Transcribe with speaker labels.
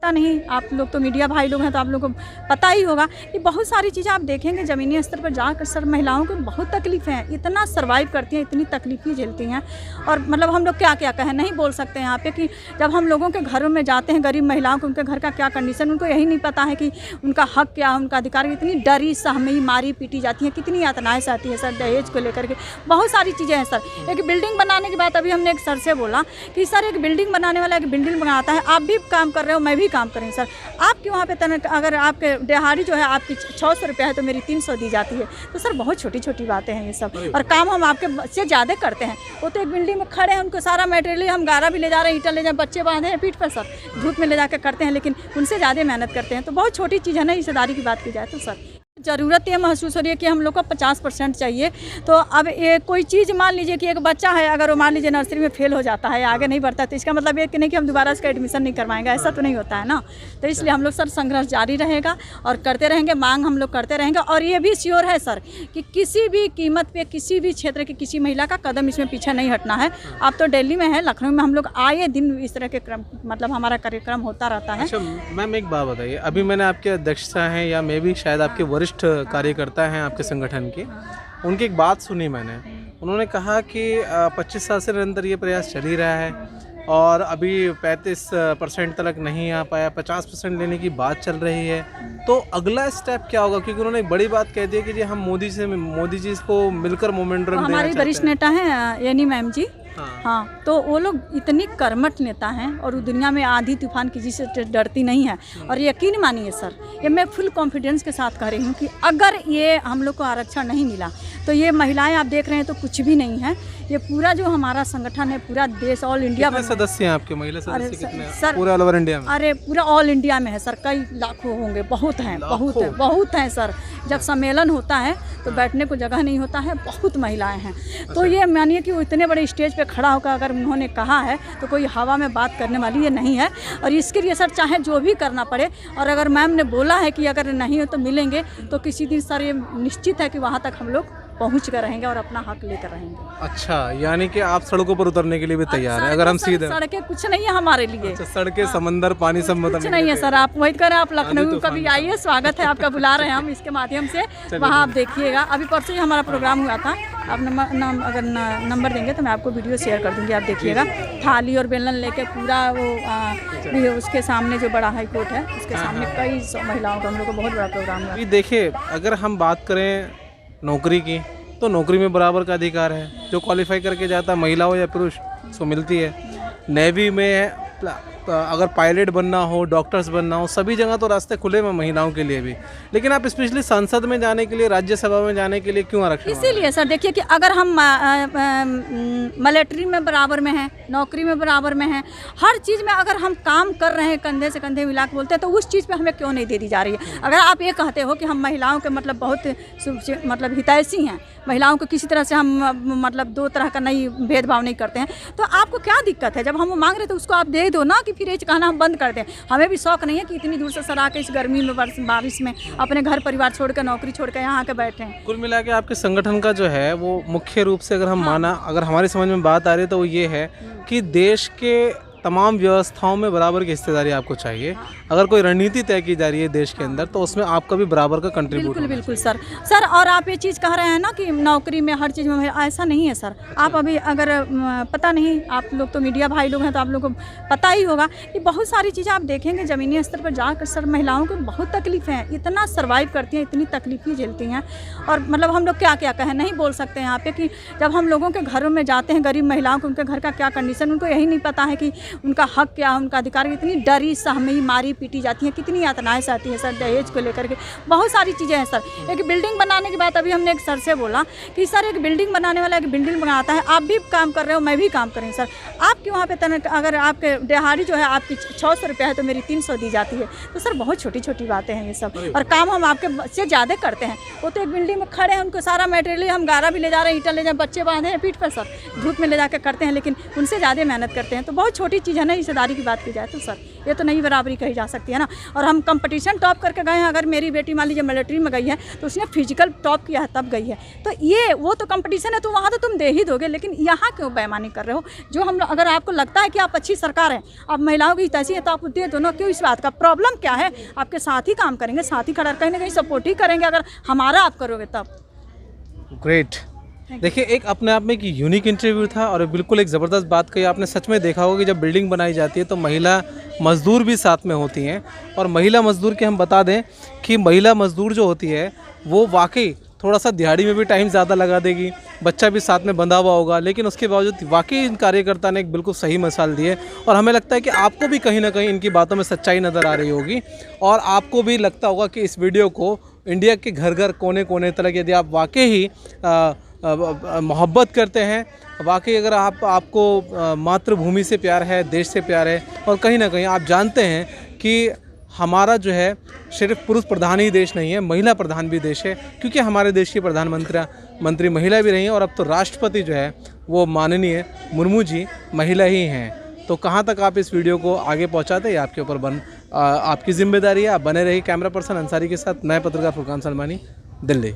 Speaker 1: पता नहीं, आप लोग तो मीडिया भाई लोग हैं तो आप लोगों को पता ही होगा कि बहुत सारी चीज़ें आप देखेंगे ज़मीनी स्तर पर जाकर सर महिलाओं को बहुत तकलीफ़ें हैं, इतना सर्वाइव करती हैं, इतनी तकलीफ़ें झेलती हैं। और मतलब हम लोग क्या क्या कहें, नहीं बोल सकते हैं यहाँ पे कि जब हम लोगों के घरों में जाते हैं, गरीब महिलाओं को उनके घर का क्या कंडीशन, उनको यही नहीं पता है कि उनका हक क्या है, उनका अधिकार, इतनी डरी सहमी मारी पीटी जाती हैं, कितनी यातनाएँ सहती है सर दहेज को लेकर के, बहुत सारी चीज़ें हैं सर। एक बिल्डिंग बनाने की बात अभी हमने एक सर से बोला कि सर एक बिल्डिंग बनाने वाला एक बिल्डिंग बनाता है, आप भी काम कर रहे हो, मैं भी काम कर रही हूँ सर, आपके वहाँ पे अगर आपके दिहाड़ी जो है आपकी 600 रुपये है तो मेरी 300 दी जाती है, तो सर बहुत छोटी छोटी बातें हैं ये सब। और काम हम आपके से ज़्यादा करते हैं। वो तो एक बिल्डिंग में खड़े हैं, उनको सारा मटेरियल हम गारा भी ले जा रहे हैं, ईंटा ले जा, बच्चे बांधे हैं पीठ पर सर, धूप में ले जाकर करते हैं, लेकिन उनसे ज़्यादा मेहनत करते हैं। तो बहुत छोटी चीज़ है ना, हिस्सेदारी की बात की जाए तो सर ज़रूरत ये महसूस हो रही है कि हम लोग को 50% चाहिए। तो अब ये कोई चीज़ मान लीजिए कि एक बच्चा है, अगर वो मान लीजिए नर्सरी में फेल हो जाता है, आगे नहीं बढ़ता, तो इसका मतलब ये कि नहीं कि हम दोबारा इसका एडमिशन नहीं करवाएंगे, ऐसा तो नहीं होता है ना। तो इसलिए हम लोग सर संघर्ष जारी रहेगा और करते रहेंगे, मांग हम लोग करते रहेंगे। और ये भी श्योर है सर कि किसी भी कीमत पे किसी भी क्षेत्र की किसी महिला का कदम इसमें पीछे नहीं हटना है। आप तो दिल्ली में है, लखनऊ में हम लोग आए दिन इस तरह के क्रम मतलब हमारा कार्यक्रम होता रहता है।
Speaker 2: अच्छा मैम, एक बात बताइए, अभी मैंने आपके अध्यक्षता हैं या मे भी शायद आपके वरिष्ठ कार्यकर्ता हैं आपके संगठन के, उनकी एक बात सुनी मैंने, उन्होंने कहा कि 25 साल से निरंतर ये प्रयास चल ही रहा है और अभी 35% तक नहीं आ पाया, 50% लेने की बात चल रही है, तो अगला स्टेप क्या होगा? क्योंकि उन्होंने एक बड़ी बात कह दी है कि जी हम मोदी जी को मिलकर मोमेंटम देना
Speaker 1: हमारे वरिष्ठ नेता हैं यानी मैम जी। हाँ, तो वो लोग इतनी कर्मठ नेता हैं और दुनिया में आंधी तूफान किसी से डरती नहीं है। और यकीन मानिए सर, ये मैं फुल कॉन्फिडेंस के साथ कह रही हूँ कि अगर ये हम लोग को आरक्षण नहीं मिला तो ये महिलाएं आप देख रहे हैं तो कुछ भी नहीं है। ये पूरा जो हमारा संगठन है, पूरा देश ऑल इंडिया में
Speaker 2: सदस्य हैं आपके, महिला सदस्य कितने हैं
Speaker 1: सर?
Speaker 2: पूरा ऑल ओवर इंडिया में?
Speaker 1: अरे पूरा ऑल इंडिया में है सर, कई लाखों होंगे, बहुत हैं, बहुत हैं सर। जब सम्मेलन होता है तो बैठने को जगह नहीं होता है, बहुत महिलाएं हैं। तो ये मानिए कि वो इतने बड़े स्टेज पे खड़ा होकर अगर उन्होंने कहा है तो कोई हवा में बात करने वाली ये नहीं है। और इसके लिए सर चाहे जो भी करना पड़े, और अगर मैम ने बोला है कि अगर नहीं हो तो मिलेंगे, तो किसी दिन सर ये निश्चित है कि वहाँ तक हम लोग पहुँच कर रहेंगे और अपना हक लेकर रहेंगे।
Speaker 2: अच्छा, यानी कि आप सड़कों पर उतरने के लिए भी तैयार हैं अगर हम सीधे?
Speaker 1: सड़कें कुछ नहीं है हमारे लिए।
Speaker 2: अच्छा, सड़कें, समंदर, पानी सब
Speaker 1: कुछ नहीं है सर। आप वही करें, आप लखनऊ कभी आइए, स्वागत है आपका, बुला रहे हैं हम इसके माध्यम से, वहाँ आप देखिएगा। अभी परसों ही हमारा प्रोग्राम हुआ था। आप अगर नंबर देंगे तो मैं आपको वीडियो शेयर कर दूँगी, आप देखिएगा। थाली और बेलन लेके पूरा वो उसके सामने जो बड़ा हाई कोर्ट है उसके सामने कई महिलाओं का हम लोग को बहुत बड़ा प्रोग्राम हुआ।
Speaker 2: देखिए, अगर हम बात करें नौकरी की तो नौकरी में बराबर का अधिकार है। जो क्वालिफाई करके जाता है, महिला हो या पुरुष, उसको मिलती है। नेवी में अगर पायलट बनना हो, डॉक्टर्स बनना हो, सभी जगह तो रास्ते खुले हैं महिलाओं के लिए भी। लेकिन आप स्पेशली संसद में जाने के लिए, राज्यसभा में जाने के लिए क्यों आरक्षण?
Speaker 1: इसीलिए सर देखिए कि अगर हम मिलिट्री में बराबर में हैं, नौकरी में बराबर में हैं, हर चीज़ में अगर हम काम कर रहे हैं, कंधे से कंधे मिला के बोलते हैं, तो उस चीज़ पे हमें क्यों नहीं दे दी जा रही है? अगर आप ये कहते हो कि हम महिलाओं के मतलब बहुत मतलब हितैषी हैं, महिलाओं को किसी तरह से हम मतलब दो तरह का नहीं भेदभाव नहीं करते हैं, तो आपको क्या दिक्कत है? जब हम वो मांग रहे तो उसको आप दे दो ना, कि फिर ये कहना हम बंद कर दें। हमें भी शौक नहीं है कि इतनी दूर से सर आके इस गर्मी में बारिश में अपने घर परिवार छोड़कर, नौकरी छोड़कर यहाँ आके बैठे हैं।
Speaker 2: कुल मिला के आपके संगठन का जो है वो मुख्य रूप से अगर हम अगर हमारी समझ में बात आ रही है तो वो ये है कि देश के तमाम व्यवस्थाओं में बराबर की हिस्सेदारी आपको चाहिए। अगर कोई रणनीति तय की जा रही है देश के अंदर तो उसमें आपका भी बराबर का कंट्रीब्यूट।
Speaker 1: बिल्कुल सर। और आप ये चीज़ कह रहे हैं ना कि नौकरी में हर चीज़ में, ऐसा नहीं है सर। आप अभी अगर पता नहीं, आप लोग तो मीडिया भाई लोग हैं तो आप लोग को पता ही होगा कि बहुत सारी चीज़ें आप देखेंगे ज़मीनी स्तर पर जाकर सर महिलाओं को बहुत तकलीफ़ें हैं, इतना सर्वाइव करती हैं, इतनी तकलीफ़ें झेलती हैं। और मतलब हम लोग क्या क्या कहें, नहीं बोल सकते हैं यहाँ पे कि जब हम लोगों के घरों में जाते हैं, गरीब महिलाओं को उनके घर का क्या कंडीशन, उनको यही नहीं पता है कि उनका हक क्या है, उनका अधिकार, इतनी डरी सहमी मारी पीटी जाती हैं, कितनी यातनाएँ सहती हैं सर दहेज को लेकर के, बहुत सारी चीज़ें हैं सर। एक बिल्डिंग बनाने की बात अभी हमने एक सर से बोला कि सर एक बिल्डिंग बनाने वाला एक बिल्डिंग बनाता है, आप भी काम कर रहे हो, मैं भी काम कर रही हूँ सर, आपके वहाँ पे अगर आपके दिहाड़ी जो है आपकी 600 रुपये है तो मेरी 300 दी जाती है। तो सर बहुत छोटी छोटी बातें हैं ये सब, और काम हम आपके से ज़्यादा करते हैं। वो तो एक बिल्डिंग में खड़े हैं, उनको सारा मटेरियल हम गारा भी ले जा रहे हैं, ईंटा ले जा, बच्चे बांधे हैं पीठ पर सर, धूप में ले जाकर करते हैं, लेकिन उनसे ज़्यादा मेहनत करते हैं। तो बहुत छोटी चीज़ है ना, हिस्सेदारी की बात की जाए तो सर ये तो नहीं बराबरी कही जा सकती है ना। और हम कंपटीशन टॉप करके गए हैं, अगर मेरी बेटी मान लीजिए मिलिट्री में गई है तो उसने फिजिकल टॉप किया है तब गई है, तो ये वो तो कंपटीशन है तो वहाँ तो तुम दे ही दोगे, लेकिन यहाँ क्यों बेईमानी कर रहे हो? जो हम अगर आपको लगता है कि आप अच्छी सरकार है, आप महिलाओं की तैसी है तो आप दे दो ना, क्यों इस बात का प्रॉब्लम क्या है? आपके साथ ही काम करेंगे, साथ ही खड़ा कहीं ना कहीं सपोर्ट ही करेंगे अगर हमारा आप करोगे तब।
Speaker 2: ग्रेट। देखिए, एक अपने आप में एक यूनिक इंटरव्यू था और बिल्कुल एक ज़बरदस्त बात कही आपने। सच में देखा होगा कि जब बिल्डिंग बनाई जाती है तो महिला मज़दूर भी साथ में होती हैं, और महिला मज़दूर के हम बता दें कि महिला मज़दूर जो होती है वो वाकई थोड़ा सा दिहाड़ी में भी टाइम ज़्यादा लगा देगी, बच्चा भी साथ में बंधा हुआ होगा, लेकिन उसके बावजूद वाकई इन कार्यकर्ता ने एक बिल्कुल सही मिसाल दी है। और हमें लगता है कि आपको भी कहीं ना कहीं इनकी बातों में सच्चाई नज़र आ रही होगी, और आपको भी लगता होगा कि इस वीडियो को इंडिया के घर घर कोने कोने तक, यदि आप वाकई ही मोहब्बत करते हैं, वाकई अगर आपको मातृभूमि से प्यार है, देश से प्यार है, और कहीं ना कहीं आप जानते हैं कि हमारा जो है सिर्फ पुरुष प्रधान ही देश नहीं है, महिला प्रधान भी देश है, क्योंकि हमारे देश की प्रधानमंत्री महिला भी रही हैं, और अब तो राष्ट्रपति जो है वो माननीय मुर्मू जी महिला ही हैं। तो कहाँ तक आप इस वीडियो को आगे पहुँचाते हैं, आपके ऊपर आपकी जिम्मेदारी है। आप बने रहिए कैमरा पर्सन अंसारी के साथ। मैं पत्रकार फुरकान सलमानी, दिल्ली।